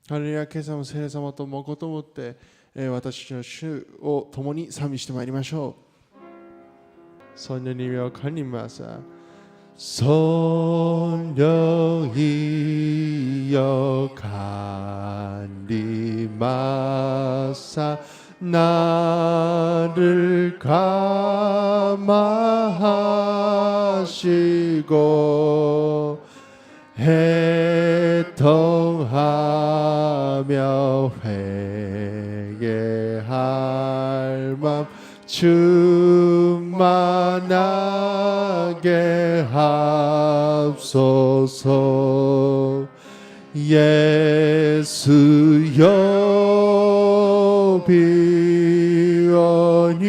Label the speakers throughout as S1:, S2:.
S1: ハレルヤ、今朝も聖霊様ともこともって、私の主を共に賛美してまいりましょう。성령님여 간임하사 성령이여 간임하사 나를 감화하시고 해통하며 회개할 맘 충만하게 하옵소서. 예수여 비오니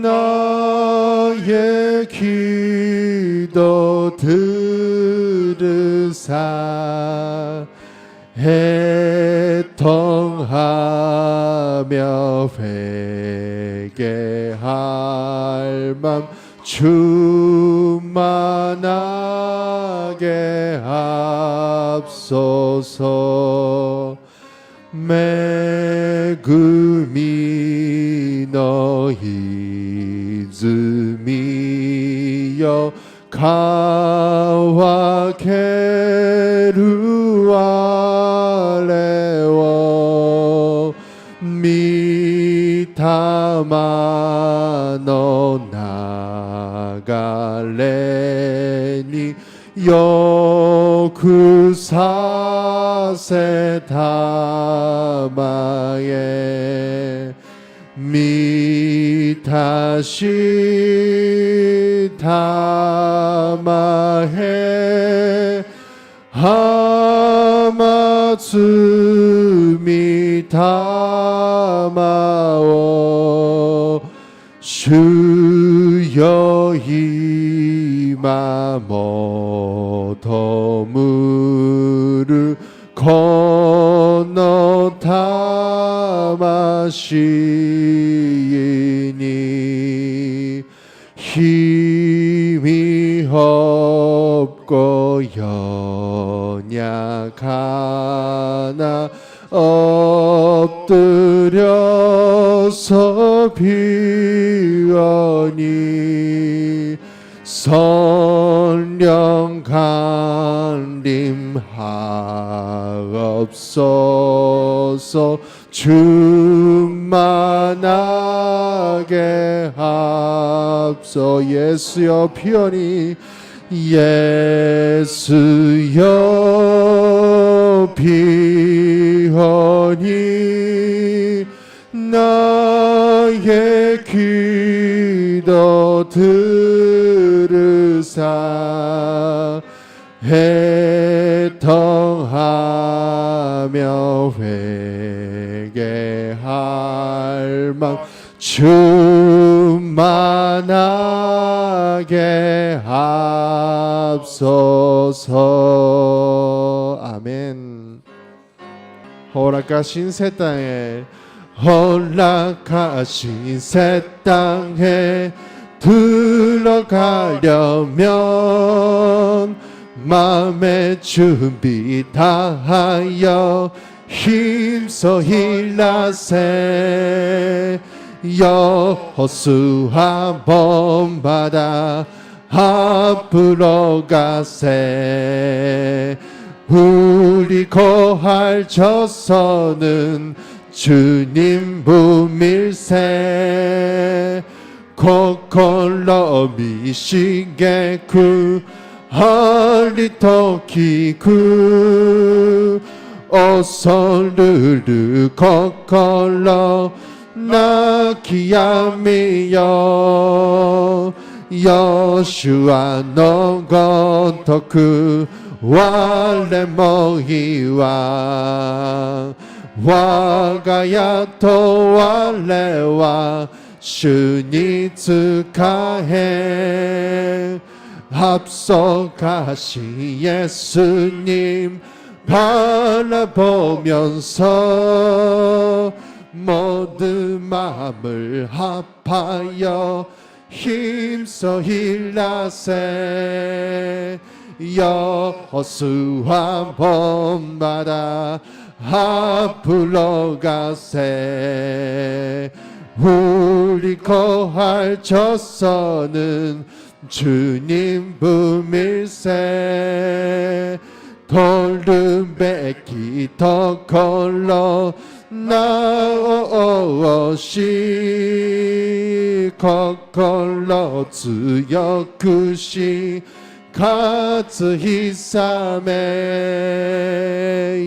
S1: 나의 기도 들으사 해통하며 회개할 맘 충만하게 하옵소서. 매금이 너희 즈미여 가와 게루아레워 미타마노 나갈레니 요쿠사세 타마에 미타시 타마해 하마츠미 타마오 주여 이마모토무르 건너타마시이니 힘이 없고 연약하나 엎드려서 비오니 성령 간림하옵소서. 충만하게 하옵소. 예수여 비오니 예수여 비오니 나의 기도 들으사 해통하며 회개할 맘 충만하게 하옵소서. 아멘. 허락하신 새 땅에 허락하신 새 땅에 들어가려면 마음의 준비 다하여 힘써 일나세. 여호수아 본받아 앞으로 가세. 우리 거할 저서는 주님 부밀세. 코콜로 미시게 구 하리토키구 오솔르르 코콜로 나키야미요 여슈아 노고토쿠 와레모히와 와가야토 와레와 주니 축하해. 합석하신 예수님 바라보면서 모든 마음을 합하여 힘써 일나세. 여호수아 본받아 앞으로 가세. 우리 거할 저서는 주님 품일세. 돌름배기 더 걸러 나오시. 거걸러 주여 그시 가츠 히사메.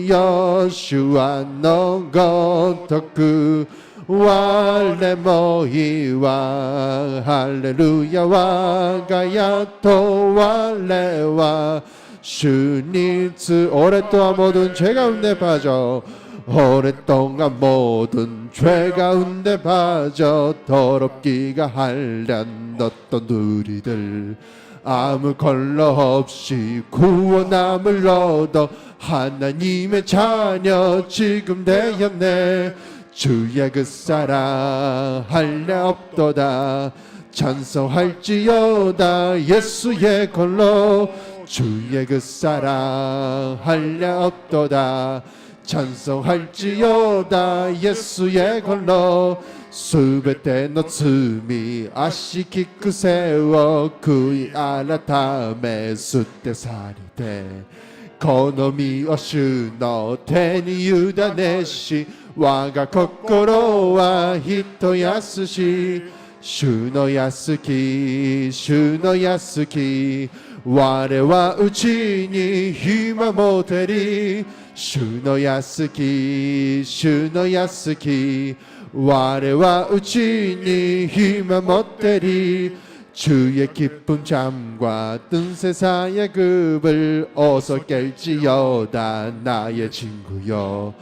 S1: 여슈아 너거터그 왈레 모이와 할렐루야와 가야토 왈레와 슈니츠. 오랫동안 모든 죄 가운데 빠져 오랫동안 모든 죄 가운데 빠져 더럽기가 한량떴던 우리들 아무 걸러 없이 구원함을 얻어 하나님의 자녀 지금 되었네. 주의 그 사랑 할례 없도다. 찬송할지어다 예수의 걸로. 주의 그 사랑 할례 없도다. 찬송할지어다 예수의 걸로. 수베테の罪足きくせを悔い改め吸って去りてこの身を主の手に委ねし我が心は一安し。主の安き主の安き我はうちに暇もてり。主の安き主の安き我はうちに暇もてり. 주의 기쁨 잠과 뜬 세상의 급을 어서 깰지어다 나의 친구여.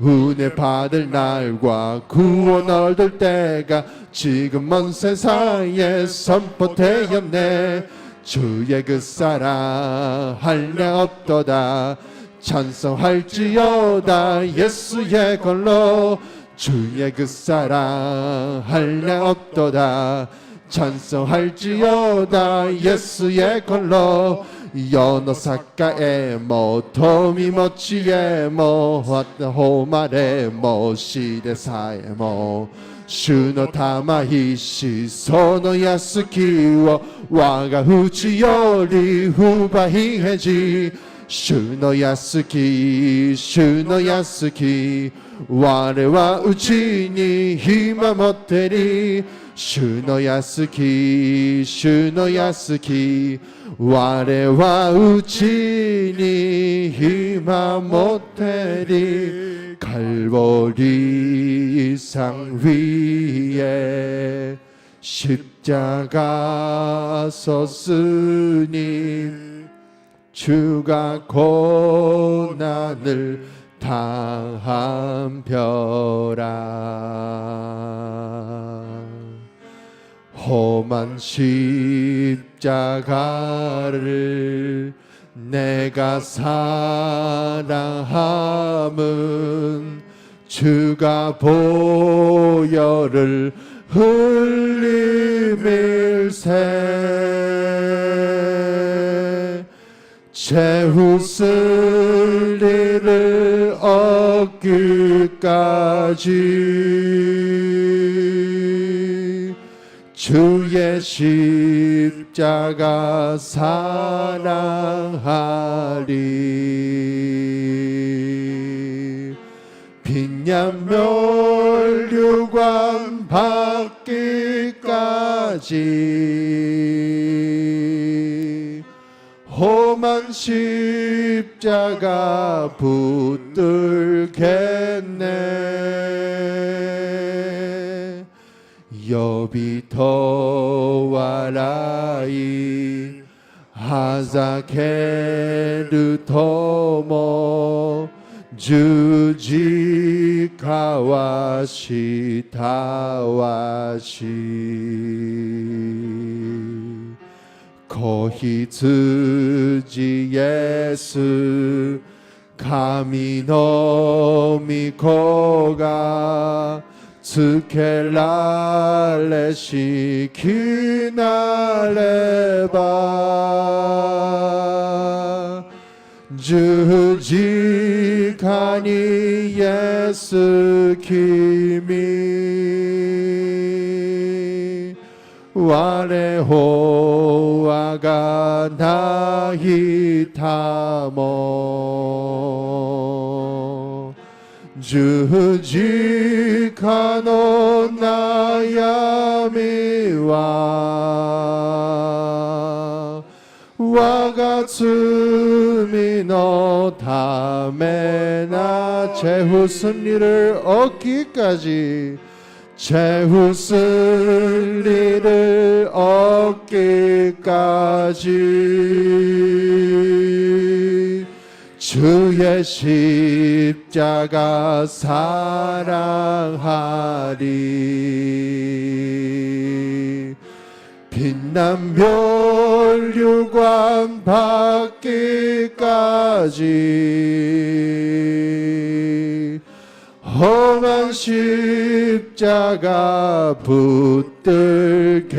S1: 은혜 받을 날과 구원 얻을 때가 지금 먼 세상에 선포되었네. 주의 그 사랑 할례 없도다. 찬송할지어다 예수의 걸로. 주의 그 사랑 할례 없도다. 찬송할지어다 예수의 걸로. 여노 사카에 모 토미 모치에 모 호마레 모 시대사에 모主の魂その安きを我が淵より奪いへじ。主の安き主の安き我はうちに暇もってり。主の安き主の安き我はうちに暇もってり。 갈보리 상 위에 십자가 섰으니 주가 고난을 당한 벼라. 험한 십자가를 내가 사랑함은 주가 보혈을 흘림일세. 채웃을 일을 얻기까지 주의 십자가 사랑하리. 빈양 멸류관 받기까지 험한 십자가 붙들겠네. 여비토와라이 하자케르토모 주지카와시 타와시 코히츠지 예수 카미노미코가 스켈랄레 시키날레바 주직하니 예수 kimi 와레호와가 나히타모 주직하노 나야미와 와가罪の ためな 최후 승리를 얻기까지 최후 승리를 얻기까지 주의 십자가 사랑하리 빛난 멸류관 받기까지 험한 십자가 붙들겠네.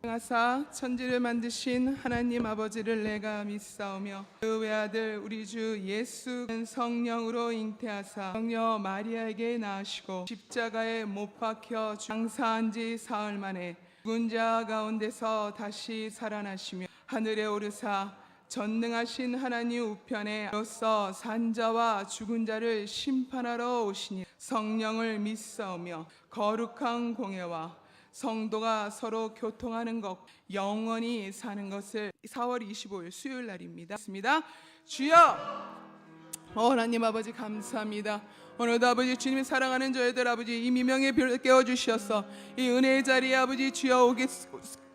S2: 하사 천지를 만드신 하나님 아버지를 내가 믿사오며 그 외아들 우리 주 예수 성령으로 잉태하사 성녀 마리아에게 낳으시고 십자가에 못 박혀 장사한 지 사흘 만에 죽은 자 가운데서 다시 살아나시며 하늘에 오르사 전능하신 하나님 우편에 로서 산자와 죽은 자를 심판하러 오시니 성령을 믿사오며 거룩한 공예와 성도가 서로 교통하는 것 영원히 사는 것을 4월 25일 수요일 날입니다. 주여 하나님 아버지 감사합니다. 오늘도 아버지 주님이 사랑하는 저희들 아버지 이 미명의 별을 깨워주셔서 이 은혜의 자리에 아버지 주여 오게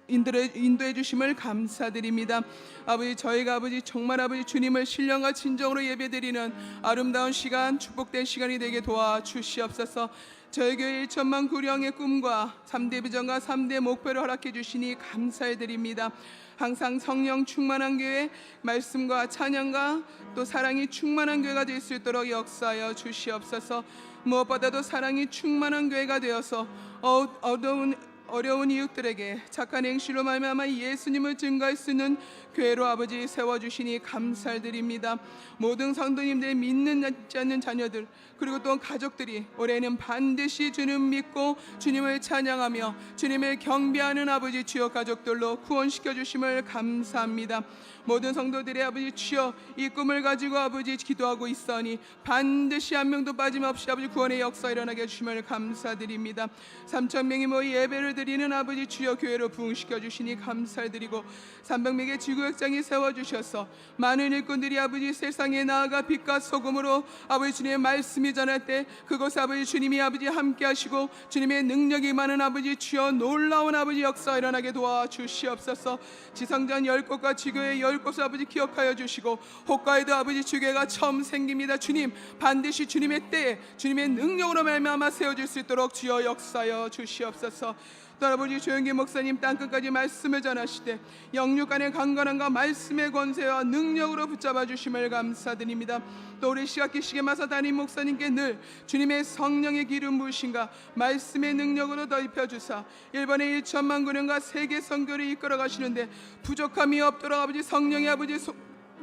S2: 인도해 주심을 감사드립니다. 아버지 저희가 아버지 정말 아버지 주님을 신령과 진정으로 예배드리는 아름다운 시간 축복된 시간이 되게 도와주시옵소서. 저희 교회 1천만 구령의 꿈과 3대 비전과 3대 목표를 허락해 주시니 감사해드립니다. 항상 성령 충만한 교회, 말씀과 찬양과 또 사랑이 충만한 교회가 될 수 있도록 역사하여 주시옵소서. 무엇보다도 사랑이 충만한 교회가 되어서 어려운 이웃들에게 착한 행실로 말미암아 예수님을 증거할 수 있는 교회로 아버지 세워주시니 감사드립니다. 모든 성도님들 믿는 않는 자녀들 그리고 또 가족들이 올해는 반드시 주님 믿고 주님을 찬양하며 주님을 경배하는 아버지 주여 가족들로 구원시켜 주심을 감사합니다. 모든 성도들의 아버지 주여 이 꿈을 가지고 아버지 기도하고 있으니 반드시 한 명도 빠짐없이 아버지 구원의 역사 일어나게 해주심을 감사드립니다. 3,000명이 모이 예배를 드리는 아버지 주여 교회로 부흥시켜 주시니 감사드리고 300명의 지구역장이 세워주셔서 많은 일꾼들이 아버지 세상에 나아가 빛과 소금으로 아버지 주님의 말씀이 전할 때 그곳에 아버지 주님이 아버지 함께 하시고 주님의 능력이 많은 아버지 주여 놀라운 아버지 역사 일어나게 도와주시옵소서. 지성전 10곳과 지교회 10곳을 아버지 기억하여 주시고 호카이도 아버지 주교회가 처음 생깁니다. 주님 반드시 주님의 때에 주님의 능력으로 말미암아 세워질 수 있도록 주여 역사하여 주시옵소서. 또 아버지 조영기 목사님 땅끝까지 말씀을 전하시되 영육간의 강건함과 말씀의 권세와 능력으로 붙잡아 주심을 감사드립니다. 또 우리 시각기 시계마사 담임 목사님께 늘 주님의 성령의 기름 부으심과 말씀의 능력으로 덧입혀 주사 일본의 1천만 군영과 세계 선교를 이끌어 가시는데 부족함이 없도록 아버지 성령의 아버지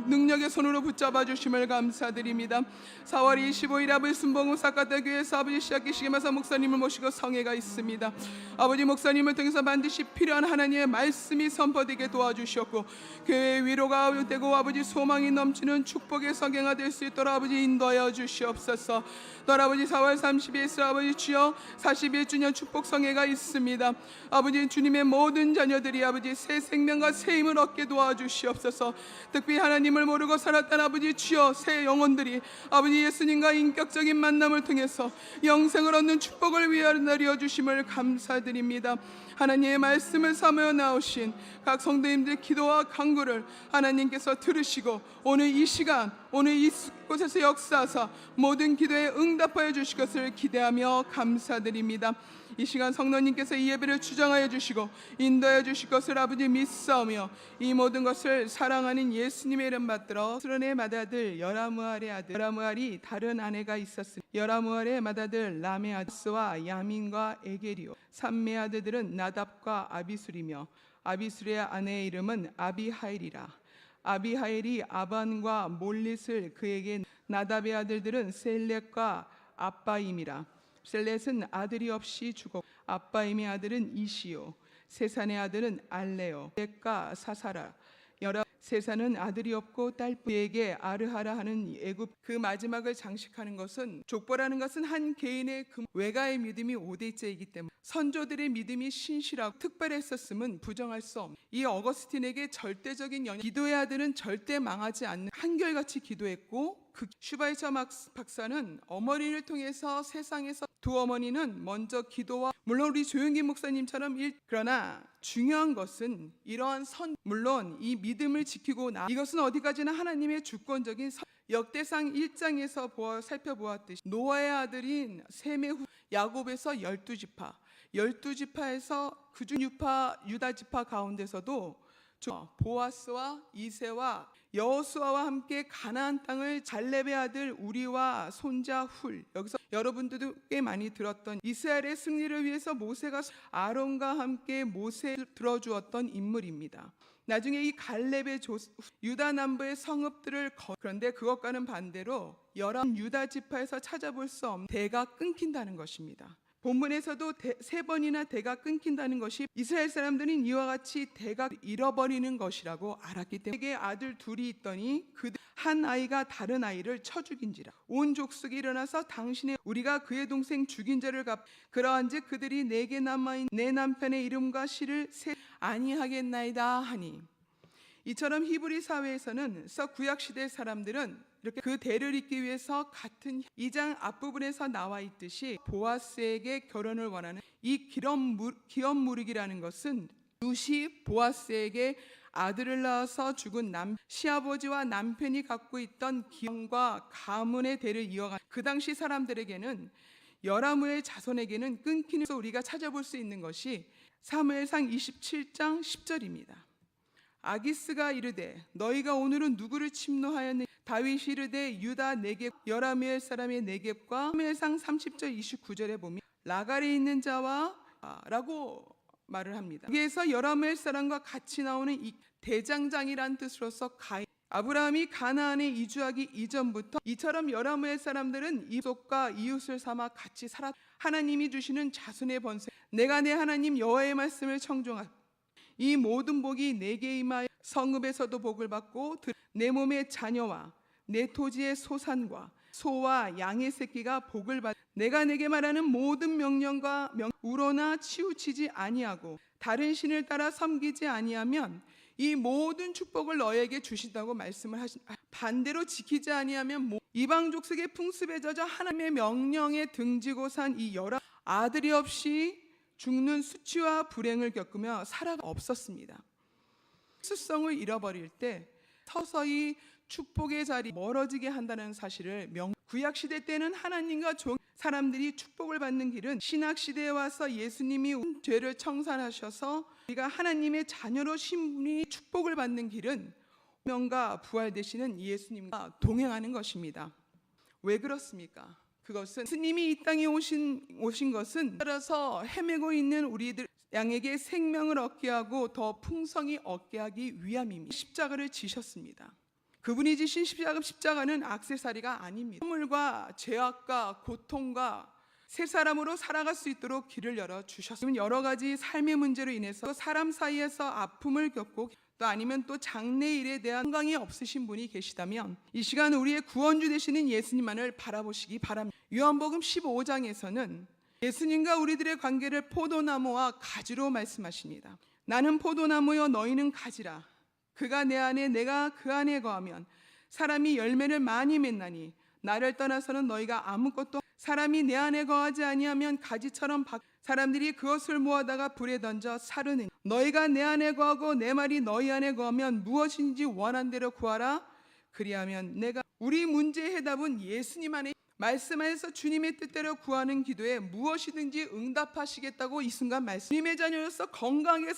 S2: 능력의 손으로 붙잡아 주심을 감사드립니다. 4월 25일 아버지 순봉우 사카타교회에서 아버지 시작기 시계마사 목사님을 모시고 성회가 있습니다. 아버지 목사님을 통해서 반드시 필요한 하나님의 말씀이 선포되게 도와주셨고 교회의 위로가 되고 아버지 소망이 넘치는 축복의 성회가 될 수 있도록 아버지 인도하여 주시옵소서. 또 아버지 4월 30일에서 아버지 주여 41주년 축복 성회가 있습니다. 아버지 주님의 모든 자녀들이 아버지 새 생명과 새 힘을 얻게 도와주시옵소서. 특히 하나님을 모르고 살았던 아버지 주여 새 영혼들이 아버지 예수님과 인격적인 만남을 통해서 영생을 얻는 축복을 위하여 주심을 감사드립니다. 하나님의 말씀을 삼아 나오신 각 성도님들의 기도와 간구를 하나님께서 들으시고 오늘 이 시간 오늘 이곳에서 역사하사 모든 기도에 응답하여 주실 것을 기대하며 감사드립니다. 이 시간 성도님께서 이 예배를 주장하여 주시고 인도하여 주실 것을 아버지 믿사오며 이 모든 것을 사랑하는 예수님의 이름 받들어 스론의 맏아들 여라무알의 아들 여라무알이 다른 아내가 있었으니 여라무알의 맏아들 람의 아들스와 야민과 에게리오 삼매 아들들은 나답과 아비술이며 아비술의 아내의 이름은 아비하일이라. 아비하일이 아반과 몰릿을 그에게 나답의 아들들은 셀렛과 아빠임이라. 셀렛은 아들이 없이 죽었고 아빠임의 아들은 이시요, 세산의 아들은 알레요, 셀렛과 사사라. 세산은 아들이 없고 딸에게 아르하라 하는 애굽. 그 마지막을 장식하는 것은, 족보라는 것은 한 개인의 외가의 믿음이 5대째이기 때문에 선조들의 믿음이 신실하고 특별했었음은 부정할 수 없는, 이 어거스틴에게 절대적인 영향. 기도의 아들은 절대 망하지 않는, 한결같이 기도했고, 그 슈바이처 박사는 어머니를 통해서 세상에서 두 어머니는 먼저 기도와, 물론 우리 조용기 목사님처럼 그러나 중요한 것은 이러한 물론 이 믿음을 지키고 이것은 어디까지나 하나님의 주권적인 역대상 1장에서 살펴보았듯이 노아의 아들인 셈의 야곱에서 12지파, 12지파에서 그중 유다 지파 가운데서도 보아스와 이세와 여호수아와 함께 가나안 땅을 갈렙의 아들 우리와 손자 훌, 여기서 여러분들도 꽤 많이 들었던 이스라엘의 승리를 위해서 모세가 아론과 함께 모세를 들어주었던 인물입니다. 나중에 이 갈렙의 유다 남부의 성읍들을 그런데 그것과는 반대로 11 유다 지파에서 찾아볼 수 없는 대가 끊긴다는 것입니다. 본문에서도 3번이나 대가 끊긴다는 것이 이스라엘 사람들은 이와 같이 대가 잃어버리는 것이라고 알았기 때문에 그에게 아들 둘이 있더니 그 한 아이가 다른 아이를 쳐 죽인지라. 온 족속이 일어나서 당신의 우리가 그의 동생 죽인 죄를 그러한즉 그들이 내게 남아있는 내 남편의 이름과 시를 아니하겠나이다 하니. 이처럼 히브리 사회에서는 구약시대 사람들은 이렇게 그 대를 잇기 위해서 같은 2장 앞부분에서 나와 있듯이 보아스에게 결혼을 원하는 이 기업무르기라는 것은 룻이 보아스에게 아들을 낳아서 죽은 시아버지와 남편이 갖고 있던 기업과 가문의 대를 이어간, 그 당시 사람들에게는 여라무의 자손에게는 끊기는, 우리가 찾아볼 수 있는 것이 사무엘상 27장 10절입니다. 아기스가 이르되 너희가 오늘은 누구를 침노하였느냐. 다윗이 이르되 유다 네겝 여라무엘 사람의 네겝과. 사무엘상 30절 29절에 보면 라갈에 있는 자와 라고 말을 합니다. 여기에서 여라무엘 사람과 같이 나오는 이 대장장이란 뜻으로서 아브라함이 가나안에 이주하기 이전부터 이처럼 여라무엘 사람들은 이속과 이웃을 삼아 같이 살았. 하나님이 주시는 자손의 번성, 내가 내 하나님 여호와의 말씀을 청종하고 이 모든 복이 내게 임하여 성읍에서도 복을 받고 내 몸의 자녀와 내 토지의 소산과 소와 양의 새끼가 복을 받. 내가 내게 말하는 모든 명령과 우러나 치우치지 아니하고 다른 신을 따라 섬기지 아니하면 이 모든 축복을 너에게 주신다고 말씀을 반대로 지키지 아니하면 이방 족속의 풍습에 젖어 하나님의 명령에 등지고 산 이 아들이 없이 죽는 수치와 불행을 겪으며 살아가 없었습니다. 수성을 잃어버릴 때 서서히 축복의 자리 멀어지게 한다는 사실을 구약시대 때는 하나님과 사람들이 축복을 받는 길은, 신학시대에 와서 예수님이 죄를 청산하셔서 우리가 하나님의 자녀로 신분이 축복을 받는 길은 명과 부활 되시는 예수님과 동행하는 것입니다. 왜 그렇습니까? 그것은 스님이 이 땅에 오신 것은 따라서 헤매고 있는 우리들 양에게 생명을 얻게 하고 더 풍성히 얻게 하기 위함입니다. 십자가를 지셨습니다. 그분이 지신 십자가는 액세서리가 아닙니다. 허물과 죄악과 고통과 새 사람으로 살아갈 수 있도록 길을 열어주셨습니다. 여러 가지 삶의 문제로 인해서 사람 사이에서 아픔을 겪고 또 아니면 또 장래일에 대한 건강이 없으신 분이 계시다면 이 시간 우리의 구원주 되시는 예수님만을 바라보시기 바랍니다. 요한복음 15장에서는 예수님과 우리들의 관계를 포도나무와 가지로 말씀하십니다. 나는 포도나무여 너희는 가지라. 그가 내 안에 내가 그 안에 거하면 사람이 열매를 많이 맺나니 나를 떠나서는 너희가 아무것도. 사람이 내 안에 거하지 아니하면 가지처럼 사람들이 그것을 모아다가 불에 던져 사르느니 너희가 내 안에 거하고 내 말이 너희 안에 거하면 무엇인지 원한 대로 구하라. 그리하면 내가. 우리 문제의 해답은 예수님 안에 말씀하셔서 주님의 뜻대로 구하는 기도에 무엇이든지 응답하시겠다고 이 순간 말씀. 주님의 자녀로서 건강하게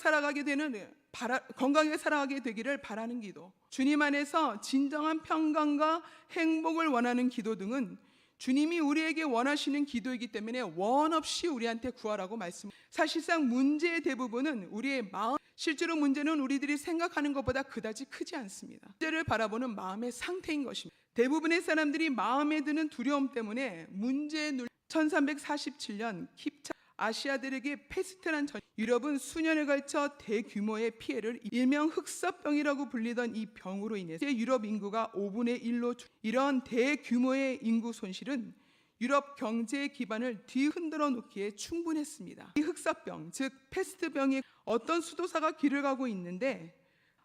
S2: 살아가게 되기를 바라는 기도, 주님 안에서 진정한 평강과 행복을 원하는 기도 등은 주님이 우리에게 원하시는 기도이기 때문에 원 없이 우리한테 구하라고 말씀. 사실상 문제의 대부분은 우리의 마음. 실제로 문제는 우리들이 생각하는 것보다 그다지 크지 않습니다. 문제를 바라보는 마음의 상태인 것입니다. 대부분의 사람들이 마음에 드는 두려움 때문에 문제에 눌려 1347년 킵차 아시아들에게 페스트란 전 유럽은 수년에 걸쳐 대규모의 피해를 일명 흑사병이라고 불리던 이 병으로 인해서 유럽 인구가 5분의 1로 이런 대규모의 인구 손실은 유럽 경제의 기반을 뒤흔들어 놓기에 충분했습니다. 이 흑사병, 즉 페스트병이 어떤 수도사가 길을 가고 있는데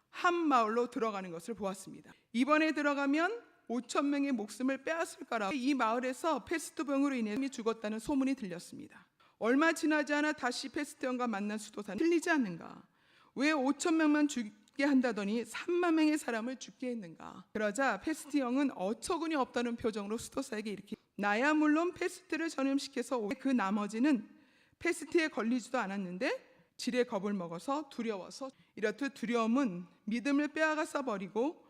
S2: 한 마을로 들어가는 것을 보았습니다. 이번에 들어가면 5천 명의 목숨을 빼앗을 거라. 이 마을에서 페스트병으로 인해 죽었다는 소문이 들렸습니다. 얼마 지나지 않아 다시 페스트병과 만난 수도사는 틀리지 않는가? 왜 5천 명만 죽게 한다더니 3만 명의 사람을 죽게 했는가? 그러자 페스트병은 어처구니 없다는 표정으로 수도사에게 이렇게 나야 물론 페스트를 전염시켜서 그 나머지는 페스트에 걸리지도 않았는데 질의 겁을 먹어서 두려워서 이렇듯 두려움은 믿음을 빼앗아 버리고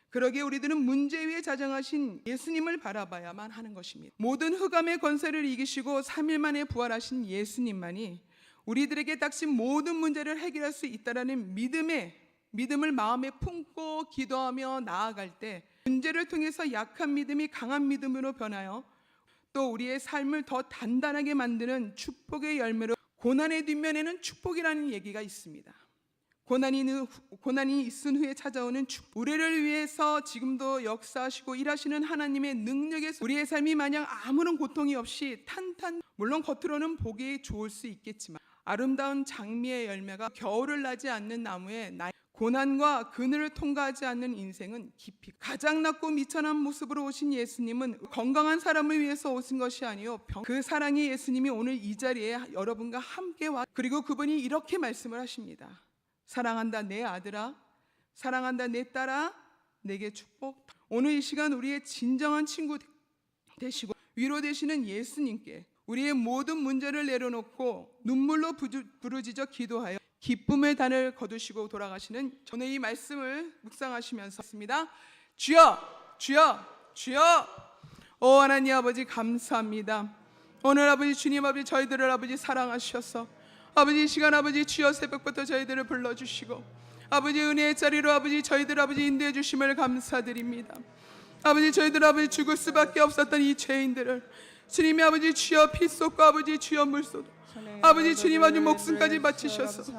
S2: 그러기에 우리들은 문제 위에 자정하신 예수님을 바라봐야만 하는 것입니다. 모든 흑암의 권세를 이기시고 3일 만에 부활하신 예수님만이 우리들에게 닥친 모든 문제를 해결할 수 있다라는 믿음을 마음에 품고 기도하며 나아갈 때 문제를 통해서 약한 믿음이 강한 믿음으로 변하여 또 우리의 삶을 더 단단하게 만드는 축복의 열매로 고난의 뒷면에는 축복이라는 얘기가 있습니다. 고난이 있은 후에 찾아오는 축복. 우리를 위해서 지금도 역사하시고 일하시는 하나님의 능력에서 우리의 삶이 마냥 아무런 고통이 없이 물론 겉으로는 보기 좋을 수 있겠지만 아름다운 장미의 열매가 겨울을 나지 않는 나무에 고난과 그늘을 통과하지 않는 인생은 깊이 가장 낮고 미천한 모습으로 오신 예수님은 건강한 사람을 위해서 오신 것이 아니요 그 사랑의 예수님이 오늘 이 자리에 여러분과 함께 와 그리고 그분이 이렇게 말씀을 하십니다. 사랑한다 내 아들아, 사랑한다 내 딸아, 내게 축복. 오늘 이 시간 우리의 진정한 친구 되시고 위로 되시는 예수님께 우리의 모든 문제를 내려놓고 눈물로 부르짖어 기도하여 기쁨의 단을 거두시고 돌아가시는 오늘 이 말씀을 묵상하시면서 했습니다. 주여, 주여, 주여. 오 하나님 아버지 감사합니다. 오늘 아버지 주님 아버지 저희들을 아버지 사랑하셔서 아버지 이 시간 아버지 주여 새벽부터 저희들을 불러주시고 아버지 은혜의 자리로 아버지 저희들 아버지 인도해 주심을 감사드립니다. 아버지 저희들 아버지 죽을 수밖에 없었던 이 죄인들을 주님이 아버지 주여 피 쏟고 아버지 주여 물 쏟고 아버지 주님 아버지 목숨까지 바치셔서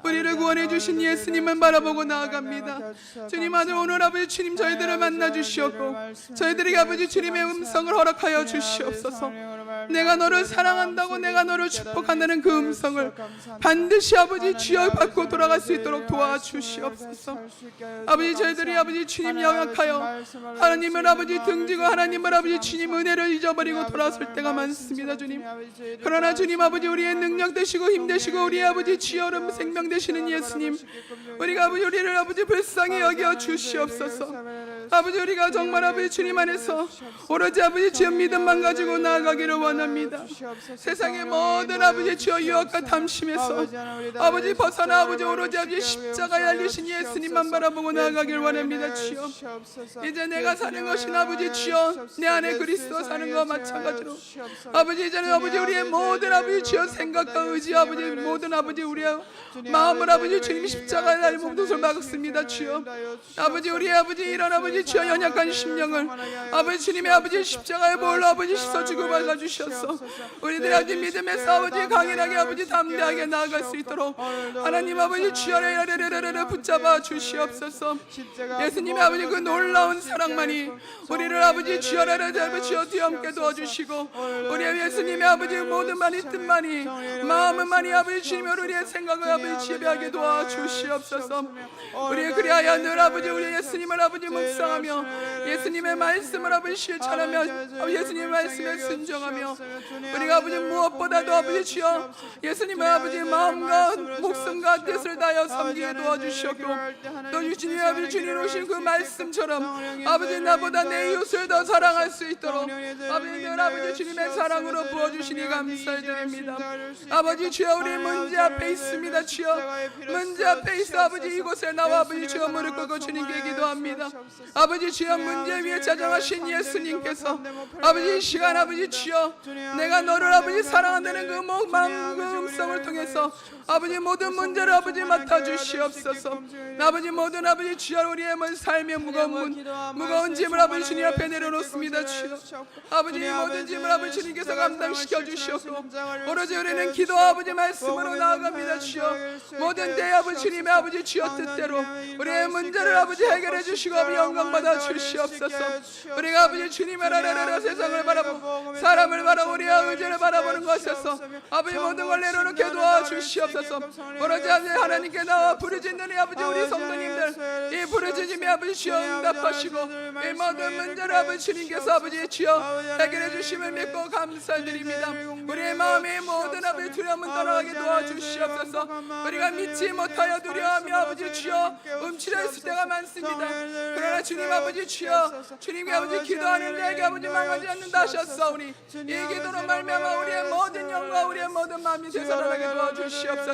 S2: 우리를 구원해 주신 예수님만 바라보고 나아갑니다. 주님 아들 오늘 아버지 주님 저희들을 만나 주시옵고 저희들에게 아버지 주님의 음성을 허락하여 주시옵소서. 내가 너를 사랑한다고 내가 너를 축복한다는 그 음성을 반드시 아버지 주여 받고 돌아갈 수 있도록 도와주시옵소서. 아버지 저희들이 아버지 주님 영악하여 하나님을 아버지 등지고 하나님을 아버지 주님 은혜를 잊어버리고 돌아설 때가 많습니다. 주님 그러나 주님 아버지 우리의 능력 되시고 힘 되시고 우리 아버지 주여 생명 되시는 예수님 우리가 아버지 우리를 아버지 불쌍히 여겨 주시옵소서. 아버지 우리가 정말 아버지 주님 안에서 오로지 아버지 주여 믿음만 가지고 나아가기를 원합니다. 세상의 모든 아버지 주여 유혹과 탐심에서 아버지 벗어나 아버지 오로지 아버지 십자가에 달리신 예수님만 바라보고 나아가기를 원합니다. 주여 이제 내가 사는 것이 아버지 주여 내 안에 그리스도 사는 것과 마찬가지로 아버지 이제는 아버지 우리의 모든 아버지 주여 생각과 의지 아버지 모든 아버지 우리의 마음을 아버지 주님 십자가에 달린 몸도를 막습니다. 주여 아버지 우리 아버지 이런 아버지 주여 연약한 심령을 아버지 주님의 아버지 십자가의 보혈로 아버지 씻어주고 발라주셔서 우리들의 아버지 믿음에서 아버지 강인하게 아버지 담대하게 나아갈 수 있도록 하나님 아버지 주여를 붙잡아 주시옵소서. 예수님의 아버지 그 놀라운 사랑만이 우리를 아버지 주여를 주여 뒤엄게 도와주시고 우리의 예수님의 아버지 모든 많이 뜻만이 마음은 많이 아버지 주님을 우리의 생각을 아버지 지배하게 도와주시옵소서. 우리 그리하여 늘 아버지 우리 예수님을 아버지 묵상하며 예수님의 말씀을 아버지 실천하며 예수님의 말씀에 순종하며 우리가 아버지 무엇보다도 아버지 주여 예수님의 아버지 마음과 목숨과 뜻을 다하여 섬기게 도와주시옵고 또 주님의 아버지 주님 오신 그 말씀처럼 아버지 나보다 내 이웃을 더 사랑할 수 있도록 아버지 늘 아버지 주님의 사랑으로 부어주시니 감사드립니다. 아버지 주여 우리 문제 앞에 있습니다. 주여 문제 앞에 있어 아버지 이곳에 나와 아버지 주여 무릎 꿇고 주님께 기도합니다. 아버지 주여 문제 위에 자정하신 예수님께서 아버지 이 시간 아버지 주여 내가 너를 아버지 사랑한다는 그 음성을 통해서 아버지 모든 문제를 아버지 맡아주시옵소서. 아버지 모든 아버지 주여 우리의 삶의 무거운 짐을 아버지 주님 앞에 내려놓습니다. 주여 아버지 모든 짐을 아버지 주님께서 감당시켜 주시옵고 오로지 우리는 기도 아버지 말씀으로 나아갑니다. 주여 모든 때에 아버지 주님의 아버지 주여 뜻대로 우리의 문제를 아버지 해결해 주시고 아버지 영광 받아 주시옵소서. 우리가 아버지 주님의 나라를 세상을 바라보고 사람을 바라보고 우리의 의지를 바라보는 것에서 아버지 모든 걸 내려놓게 도와주시옵소서. 오로지 아버지 하나님께 나와 부르짖는 이 아버지 우리 성도님들 이 부르짖음이 아버지 주여 응답하시고 이 모든 문제를 아버지 주님께서 아버지 주여 해결해 주심을 믿고 감사드립니다. 우리의 마음의 모든 아버지 두려움은 떠나가게 도와주시옵소서. 우리가 믿지 못하여 두려워하며 아버지 주여 움츠려 있을 때가 많습니다. 그러나 주님 아버지 주여 주님께 아버지 기도하는 자에게 아버지 망하지 않는다 하셨사오니 이 기도로 말미암아 우리의 모든 영과 우리의 모든 마음이 되살아나게 도와주시옵소서.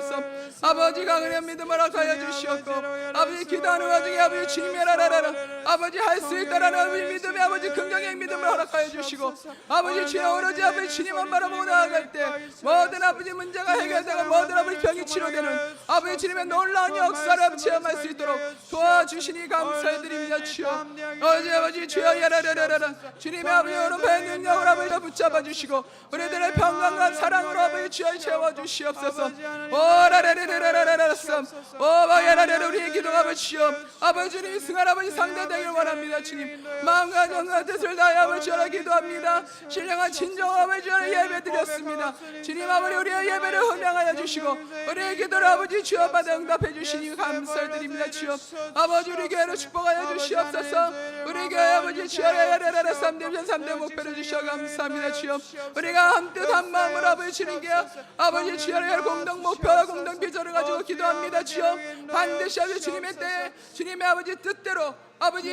S2: 아버지가 그냥 믿음을 허락하여 주시옵고 아버지 기도하는 와중에 아버지 주님의 나라라 아버지 할 수 있다라는 아버지 믿음의 아버지 긍정의 믿음을 허락하여 주시고 아버지 주여 오로지 아버지 주님만 바라보고 나아갈 때 모든 아버지 문제가 해결되고 모든 아버지 병이 치료되는 아버지 주님의 놀라운 역사를 체험할 수 있도록 도와주시니 감사드립니다. 주여 아버지 주여 야라라라라 주님의 아버지 오른팔의 능력을 아버지 붙잡아 주시고 우리들의 평강과 사랑으로 아버지 주여 채워주시옵소서. 오라라라라라라라쌈 오바야라라라 우리의 기도가 아버지 주여 아버지 주님 승한 아버지 상대되길 원합니다. 주님 마음과 정과 뜻을 다해 아버지 주여 기도합니다. 신령한 진정 아버지 주여 예배 드렸습니다. 주님 아버지 우리의 예배를 헌양하여 주시고 우리의 기도를 아버지 주여 받아 응답해 주시니 감사드립니다. 주여 아버지 우리 교회를 축복하여 주시옵소서. 우리 교회 아버지 주여 야라라라 3대 목표를 주셔 감사합니다. 주여 우리가 한뜻 한마음으로 아버지 주님께 아버지 주여의 공동 목표와 공동 비전을 가지고 기도합니다. 주여 반드시 아버지 주님의 때에 주님의 아버지 뜻대로 아버지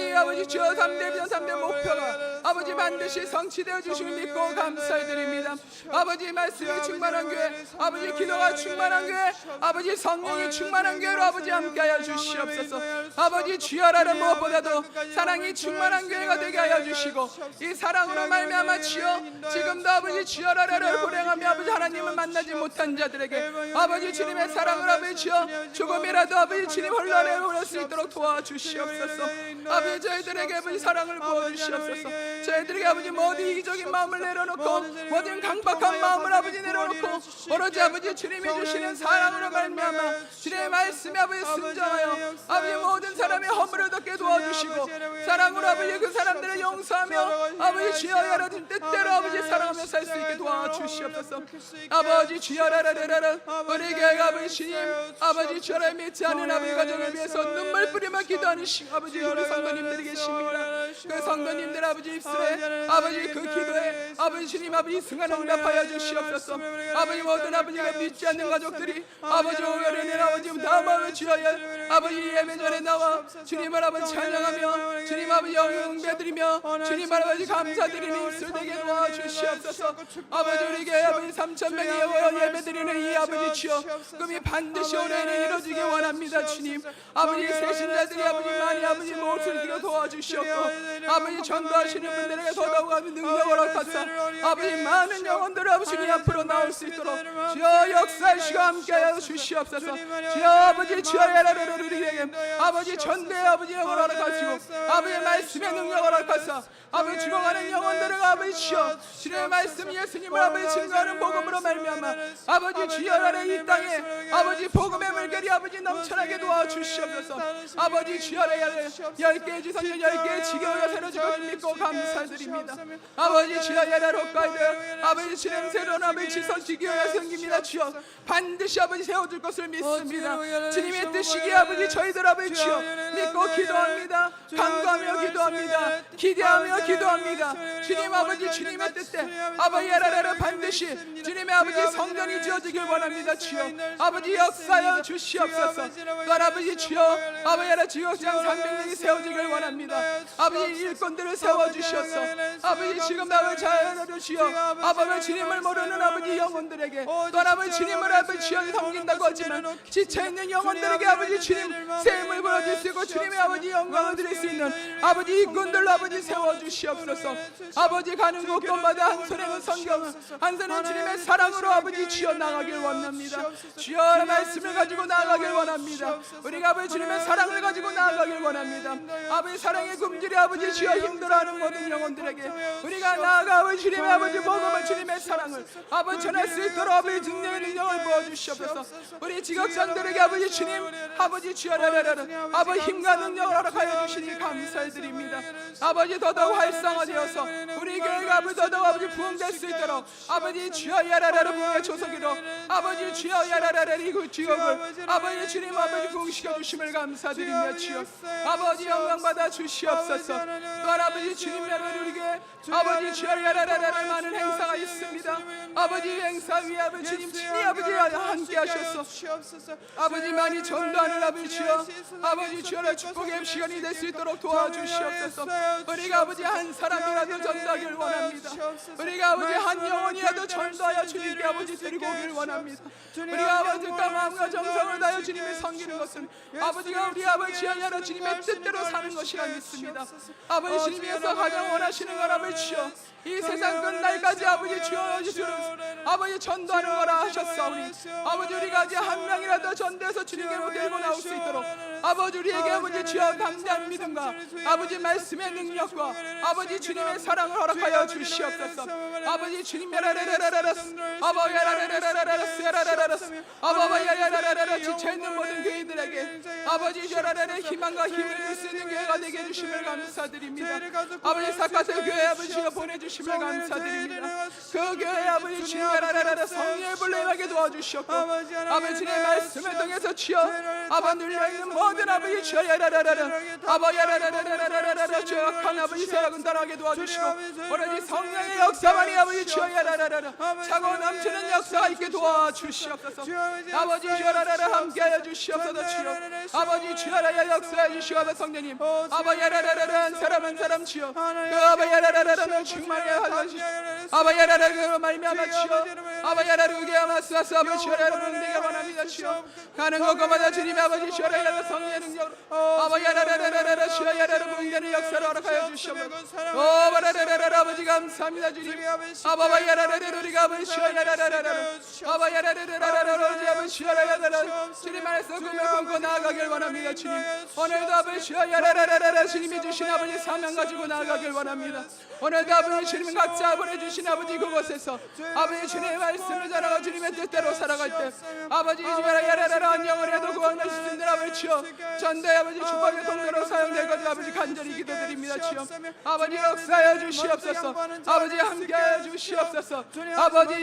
S2: 주여 3대 비전 3대 목표가 아버지 반드시 성취되어 주심을 믿고 감사드립니다. 아버지 말씀이 충만한 교회 아버지 기도가 충만한 교회 아버지 성령이 충만한 교회로 아버지 함께하여 주시옵소서. 아버지 주여라는 무엇보다도 사랑이 충만한 교회가 되게 하여 주시고 이 사랑으로 말미암아 주여 지금도 아버지 주여라를 불행하며 아버지 하나님을 만나지 못한 자들에게 아버지 주님의 사랑을 아버지 주여 조금이라도 아버지 주님 혼란에 오를 수 있도록 도와주시옵소서. 아버지 저희들에게 아버지 사랑을 부어주시옵소서. 저희들에게 아버지 모든 이기적인 마음을 내려놓고 모든 강박한 마음을 아버지 내려놓고 오로지 아버지 주님이 주시는 사랑으로 말미암아 주님의 말씀에 아버지 순종하여 아버지 모든 사람의 허물을 덮게 도와주시고 사랑으로 아버지 그 사람들을 용서하며 아버지 주여 여러분 뜻대로 아버지 사랑하며 살 수 있게 도와주시옵소서. 아버지 주여 라라라라 우리 교회가 아버지 주님 아버지 주여를 믿지 않는 아버지 가정을 위해서 눈물 뿌리며 기도하는 아버지 우리 성도님들이 계십니다. 그 성도님들 아버지 입술에 아버지 그 기도에 아버지 주님 아버지 승한 응답하여 주시옵소서. 아버지 모든 아버지가 믿지 않는 가족들이 아버지 오늘은 아버지 다음에 주여야 아버지 예배전에 나와 주님을 아버지 찬양하며 주님 아버지 영웅배드리며 주님 아버지 감사드리는 입술 되게 도와주시옵소서. 아버지 우리 교회 아버지 3,000명이 예배드리는 이 아버지 주여 금이 반드시 올해는 이루어지기 원합니다. 주님 아버지 세신자들이 아버지 많이 아버지 모습을 들여 도와주시옵고 아버지 전도하시는 분들에게 더더욱 아버지 능력을 얻어서 아버지 많은 영혼들을 아버지 주님 앞으로 나올 수 있도록 주여 역사하시고 함께하여 주시옵소서. 주여 아버지 주여 야라라라 우리에게 아버지 전대의 아버지 영혼을 허락하시고 아버지 말씀의 능력을 허락하사 아버지 죽어가는 영혼들을 아버지 주여 주님의 말씀 예수님을 아버지 증거하는 복음으로 말미암아 아버지 주여 나라 이 땅에 아버지 복음의 물결이 아버지 넘쳐나게 도와주시옵소서. 아버지 주여 10개의 지성전 10개의 지교가 세워지고 믿고 감사드립니다. 아버지 주여 야라로까이드 아버지 주님 새로운 아버지 지성 지교가 생깁니다. 주여 반드시 아버지 세워줄 것을 믿습니다. 주님의 뜻이기에 아버지 저희들 아버지 주여 믿고 기도합니다. 간구하며 기도합니다. 기대하며 기도합니다. 주님 아버지 주님의 뜻대 아버지 야라라라 반드시 주님의 아버지 성전이 지어지길 원합니다. 주여 아버지 역사여 주시옵소서. 또한 아버지 주여 아버지 야라 지옥장 300명이 세워지길 원합니다. 아버지 일꾼들을 세워주시옵소서. 아버지 지금 나를 자연으로 주여 아버지 주님을 모르는 아버지 영혼들에게 또한 아버지 주님을 아버지 주여 섬긴다고 하지만 지쳐있는 영혼들에게 아버지 주님 세임을 부어주시고 주님의 아버지 영광을 드릴 수 있는 아버지 일꾼들로 아버지 세워주시옵소서. 아버지 가는 곳곳마다 한 손에는 성경을 한 손에는 주님의 사랑으로 아버지 주여 나가길 원합니다. 주여 말씀을 가지고 나가길 원합니다. 우리가 아버지 주님의 사랑을 가지고 나가길 원합니다. 아버지 사랑의 굶주려 아버지 주여 힘들어하는 모든 영혼들에게 우리가 나아가 아버지 주님의 아버지 복음을 주님의 사랑을 아버지 전할 수 있도록 아버지 능력의 능력을 부어주시옵소서. 우리 지각장들에게 아버지 주님 아버지 주여라라라 아버지 힘과 능력을 허락하여 주시니 감사드립니다. 아버지 더더욱 활성화되어서 우리 교회가 아버지 더더욱 아버지 부흥될 수 있도록 아버지 주여 야라라라 부흥의 조석이로 아버지 주여 야라라라 이 지역을 아버지 주님 아버지 부흥시켜 주심을 감사드리며 주여 아버지 영광 받아 주시옵소서. 또한 아버지 주님 여러분 우리 교회 아버지 주여 야라라라 많은 행사가 있습니다. 아버지 행사 위에 아버지 주님 친히 아버지 함께 하셔서 아버지 많이 전도하는 아버지 주여 아버지 주여의 축복의 시간이 될 수 있도록 도와주시옵소서. 우리가 아버지 한 사람이라도 전도하길 원합니다. 우리가 아버지 한 영혼이라도 전도하여 주님께 아버지 드리고 오길 원합니다. 우리가 아버지가 마음과 정성을 다하여 주님을 섬기는 것은 아버지가 우리 아버지 주여 주님의 뜻대로 사는 것이라 믿습니다. 아버지 주님께서 가장 원하시는 건 아버지 주여 이 세상 끝날까지 아버지 주여 주시는 아버지 전도하는 거라 하셨사오니 아버지 우리가 이제 한 명이라도 전도해서 주님께로 데리고 나올 수 있도록 아버지 우리에게 아버지 주여 담대한 믿음과 아버지 말씀의 능력과 아버지 주님의 사랑을 허락하여 주시옵소서. 아버지 주님 야라라라라라 아버지 야라라라라라 아버지 야라라라라 지쳐있는 모든 교인들에게 아버지 야라라라 희망과 힘을 줄 수 있는 교회가 되게 해주심을 감사드립니다. 아버지 사카트 교회 아버지가 보내주심을 감사드립니다. 그 교회 아버지 주님 야라라라라 성령의 불로 임하게 도와주시옵고 아버지 주님의 말씀을 통해서 주여 아버지 눌려있는 모든 아버지 주여 야라라라라 아버지 야라라라라라라 주여 악한 아버지 세력은 따라가게 도와주시고 오로지 성령의 역사만이 아버지 주여 야라라라라 차고 넘치는 역사가 있게 도와주시옵소서. 아버지 주여라라라 함께하여 주시옵소서. 주여 아버지 주여라야 역사해 주시고 아버지 성령님 아버지 야라라라라 한 사람 한 사람 주여 그 아버지 야라라라라는 충만하여 하시고 아버지 야라라라라 말미암아 주여 아버지 야라라라게 아마스와서 아버지 주여라라 응대가 원합니다. 주여 가는 곳곳마다 주님의 아버지 주여라라 성령의 능력으로 아버지 야라라라라라 주여 야라라 응대는 역사를 허락하여 주시옵소서. 오 바라라라라 아버지 감사합니다. 주님 아버지 야라라라라 우리가 아버지 주여 야라라라라 아버지 야라라라라라 아버지 주여 야라라라 주님 안에서 꿈을 품고 나아가길 원합니다. 주님 오늘도 아버지 주여 야라라라라 주님이 주신 아버지 사명 가지고 나아가길 원합니다. 오늘도 아버지 주님 각자 보내주신 아버지 그곳에서 아버지 주님의 말씀을 전하고 주님의 뜻대로 살아갈 때 아버지 주여 야라라라 한 영혼이라도 구원할 수 있는 아버지 주여 전도의 아버지 축복의 통로로 사용될 것을 아버지 간절히 기도드립니다. 주여 아버지 역사하여 주시옵소서. 아버지 함께하여 주시옵소서. 아버지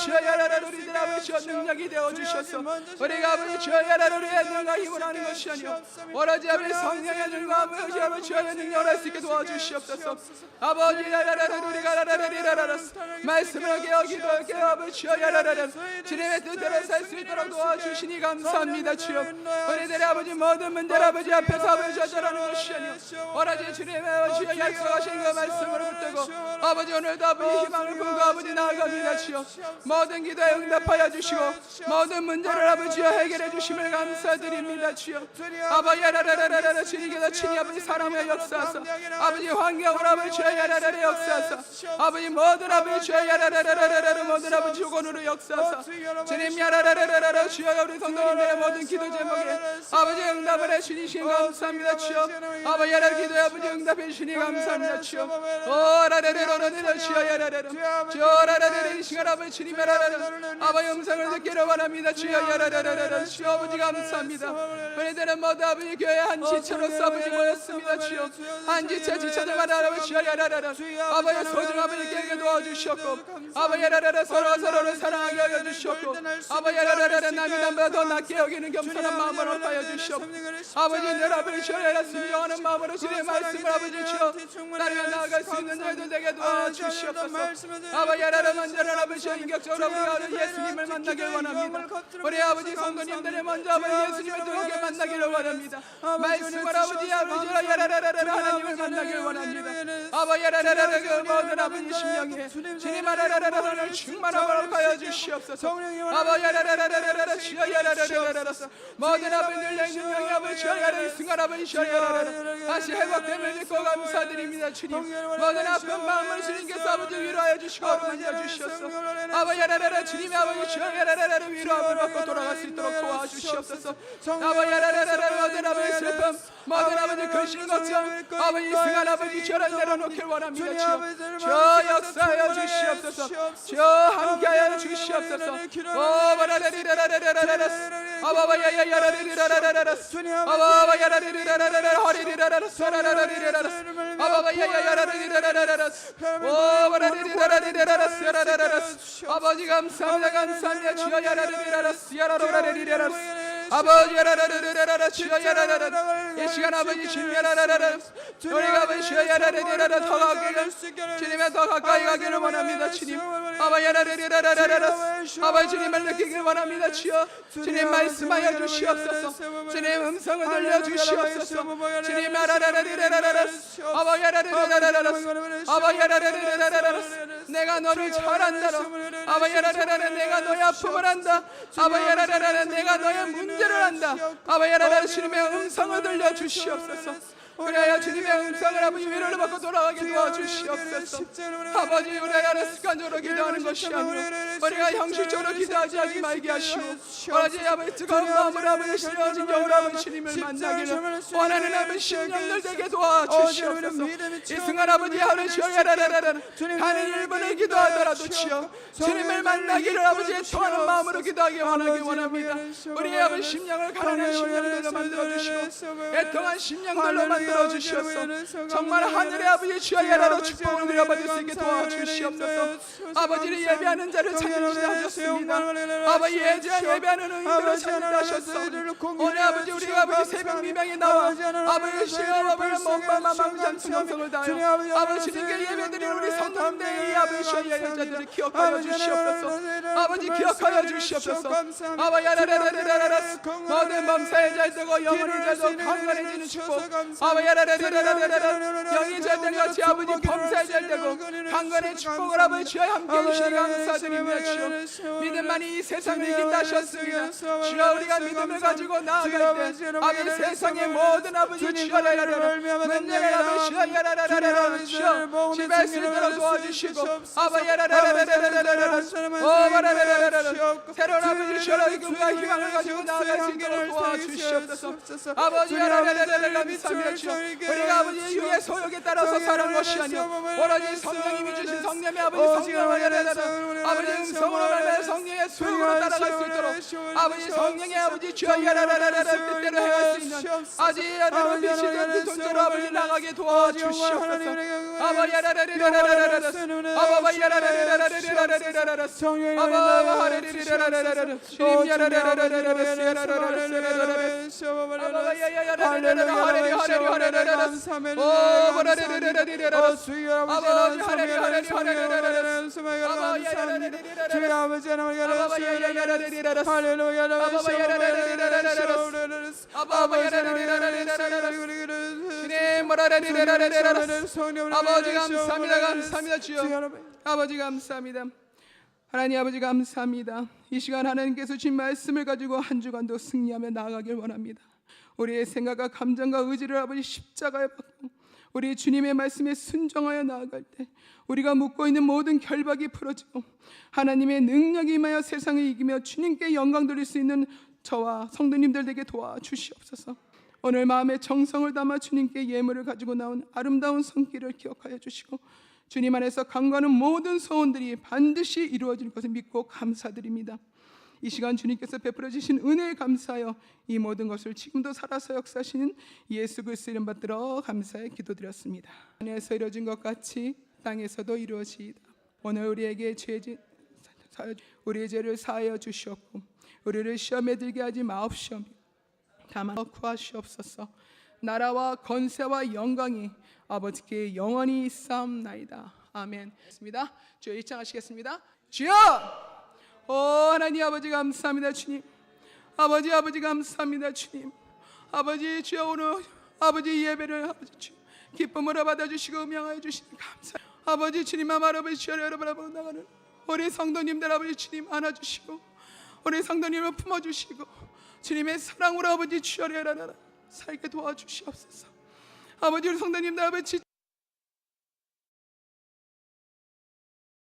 S2: 주여 야라라라 우리들 아버지 주여 능력이 되어 주셔서 우리가 아버지 주여 야라라라 우리의 능력과 힘을 하는 것이 아니오 오로지 아버지 성령의 능력과 아버지 주여의 능력을 할 수 있게 도와주시옵소서. 아버지 야라라라 우리가 야라라라라 말씀을 깨어 기도를 깨어 아버지 주여 야라라라 주님의 뜻대로 살 수 있도록 도와주시니 감사합니다. 주여 우리들의 아버지 모든 문제를 아버지 앞에서 아버지 저절하는 것이 아니오 오로지 주님의 주여 약속하신 그 말씀으로 붙들고 아버지 오늘도 아버지 희망을 품고 아버지 나아갑니다. 주여 모든 기도에 응답하여 주시고 모든 문제를 아버지여 해결해 주심을 감사드립니다. 주여 아버지 야라라라라 주님께서 친히 아버지 사람의 역사하사 아버지 환경을 아버지 주여 야라라라 역사하사 아버지 모든 아버지 주여 야라라라라라 모든 아버지 주권으로 역사하사 주님 야라라라라라 주여 우리 성도님들의 모든 기도 제목에 아버지 응답을 해주시니 감사합니다. 주여 아버지 야라라 기도에 아버지 응답해 주시니 감사합니다. 주여 오 라라라라라라 주여 야라라라 주여 라라라라 이 시간 아버지 주님 야라라라 아버지 음성을 듣기를 원합니다. 주여 야라라라라 주여 아버지 감사합니다. 우리들은 모두 아버지 교회 한 지체로 아버지로서 아버지 모였습니다 주여. 한 지체 지체들마다 아버지 야라라라 아버지 소중 아버지께 도와주셨고 아버지 야라라라 서로를 사랑하게 하여 주셨고 아버지 야라라라 남이 남보다 더 낫게 여기는 겸손한 마음으로 하여 주셨고 아버지 늘 아버지 야라라 순종하는 마음으로 주의 말씀을 아버지 주여 따르며 나아갈 수 있는 자들 되게 도와주시옵소서. 아버지 야라라 먼저는 아버지 인격적으로 우리가 예수님을 만나길 원합니다. 우리 아버지 성도님들이 먼저 아버지 예수님을 또 만나기를 원합니다. 말씀을 아버지 야라라라라 하나님을 만나기를 원합니다. 아버지 야라라라라 그 모든 아버지 심령에 주님 야라라라라를 충만하도록 하여 주시옵소서. 아버지 야라라라라라 주여 야라라라라라 모든 아버지들 영영이 아버지 야라라라 승한 아버지 야라라라 다시 회복됨을 믿고 감사드립니다. 주님 모든 아픈 마음을 주님께서 아버지 위로하여 주시고 만져 주시옵소서. 아버지 야라라라 주님의 아버지 주여 야라라라를 위로함을 받고 돌아갈 수 있도록 도와주시옵소서. 아버지 야라라라라 모든 아버지 슬픔 모든 아버지 근심 걱정 아버지 승한 아버지 저를 내려놓길 원합니다. 주여 역사하여 주시옵소서. 주여 함께하여 주시옵소서. 오바라라리라라라라라라스 아바바야야야라리라라라라라스 아바바야라리라라라라 허리리라라라스 라라라리라라스 아바바야야라리라라라라스 오바라리라라리라라스 라라라라스 아버지 감사합니다. 감사합니다. 주여 야라리라라스 야라로라리라라스 아버지 야라라라라라 주여 야라라라 이 시간 아버지 주님 야라라라라 우리가 아버지 주여 야라라라라 더 가기를 주님의 더 가까이 가기를 원합니다. 주님 아버지 야라라라라라라 아버지 주님을 느끼기를 원합니다. 주여 주님 말씀하여 주시옵소서. 주님 음성을 들려주시옵소서. 주님 야라라라라라라 아버지 야라라라라라 아버지 야라라라라라라 내가 너를 잘 안다라 아버지 야라라라라 내가 너의 아픔을 안다 아버지 야라라라라 내가 너의 문제를 안다 아버지 야라라라 주님의 음성을 들려주시옵소서. 그래야 주님의 음성을 아버지 위로를 받고 돌아가게 도와주시옵소서. 아버지 우리가 습관적으로 기도하는 것이 아니라 우리가 형식적으로 기도하지 말게 하시고 아버지 뜨거운 마음으로 아버지 신령하신 영으로 아버지 주님을 만나기를 원하는 아버지 심령들 되게 도와주시옵소서. 이 순간 아버지 하루 주여라라라라 하는 1분을 기도하더라도 주여 주님을 만나기를 아버지 애통하는 마음으로 기도하기 원합니다. 우리의 아버지 심령을 가난한 심령들로 만들어주시고 애통한 심령들로 만들어주시옵소서. 정말 하늘의 아버지 주여 야라로 축복을 우리가 받을 수 있게 도와주시옵소서. 아버지를 예배하는 자를 찾는다 하셨습니다. 아버지 예배하는 의인들을 찾는다 하셨소. 오늘 아버지 우리가 아버지 새벽 미명에 나와 아버지 주여 아버지 몸과 마음 순종성을 다하여 아버지 주님께 예배드리는 우리 성도님들의 아버지 주여 예배자들을 기억하여 주시옵소서. 아버지 기억하여 주시옵소서. 아버지 야라라라라라라 모든 범사에 잘 되고 영혼이 잘 되고 강건해지는 축복 아버지 야라라라라라라 영이 잘 된 같이 아버지 범사에 잘 되고 강건의 축복을 아버지 주여 함께 해주시니 감사드립니다. 주여 믿음만이 이 세상을 이긴다 하셨습니다. 주여 우리가 믿음을 가지고 나아갈 때 아버지 세상의 모든 아버지 주여 야라라라 문제를 아버지 주여 야라라라라 주여 집에 쓸 때로 도와주시고 아버지 야라라라라라라라 오바라라라라라 새로운 아버지 주여 이금과 희망을 가지고 나아갈 수 있도록 도와주시옵소서. 아버지 야라라라라라 감사합니다. 주여 우리가 아버지의 육의 소욕에 따라서 사는 것이 아니오 오로지 성령님이 주신 성령의 아버지 성령을 야라라라 아버지 음성으로 말하여 성령의 소욕으로 따라갈 수 있도록 아버지 성령의 아버지 주여 야라라라라 뜻대로 행할 수 있는 아직 야라로 빛이 된 그 존재로 아버지 나가게 도와주시옵소서. 아버지 야라라라라라라라 아버지 야라라라라라라라라라 아버지 하레리라라라라라 주님 야라라라라라라라 아버지 야라라라라라 하레리 하레리 하레리라라 오 보라리라라라라라 아버지 하레리 하레리 하레리라라라 아버지 야라라라라라라 주여 아버지 야라라라라라라 할렐루야 아버지 야라라라라라라 아버지 야라라라라라라 주님 보라리라라라라라 아버지 감사합니다. 감사합니다. 주여 아버지 감사합니다. 하나님 아버지 감사합니다. 이 시간 하나님께서 주신 말씀을 가지고 한 주간도 승리하며 나아가길 원합니다. 우리의 생각과 감정과 의지를 아버지 십자가에 받고 우리 주님의 말씀에 순종하여 나아갈 때 우리가 묻고 있는 모든 결박이 풀어지고 하나님의 능력이 임하여 세상을 이기며 주님께 영광 돌릴 수 있는 저와 성도님들에게 도와주시옵소서. 오늘 마음의 정성을 담아 주님께 예물을 가지고 나온 아름다운 손길을 기억하여 주시고 주님 안에서 간구하는 모든 소원들이 반드시 이루어질 것을 믿고 감사드립니다. 이 시간 주님께서 베풀어 주신 은혜에 감사하여 이 모든 것을 지금도 살아서 역사하시는 예수 그리스도 이름 받들어 감사에 기도드렸습니다. 하늘에서 이루어진 것 같이 땅에서도 이루어지이다. 오늘 우리에게 우리의 죄를 사하여 주시옵고 우리를 시험에 들게 하지 마옵시오며 다만 구하시옵소서. 나라와 권세와 영광이 아버지께 영원히 있사옵나이다. 아멘. 주여 일창하시겠습니다. 주여! 오 하나님 아버지 감사합니다 주님. 아버지 감사합니다 주님. 아버지 주여 오늘 아버지 예배를 아버지 주 기쁨으로 받아주시고 음양하여 주시니 감사. 아버지 주님 아버지 주여 여러분 앞으로 나가는 우리 성도님들 아버지 주님 안아주시고 우리 성도님을 품어주시고 주님의 사랑으로 아버지 주여 살게 도와주시옵소서. 아버지 우리 성도님들 아버지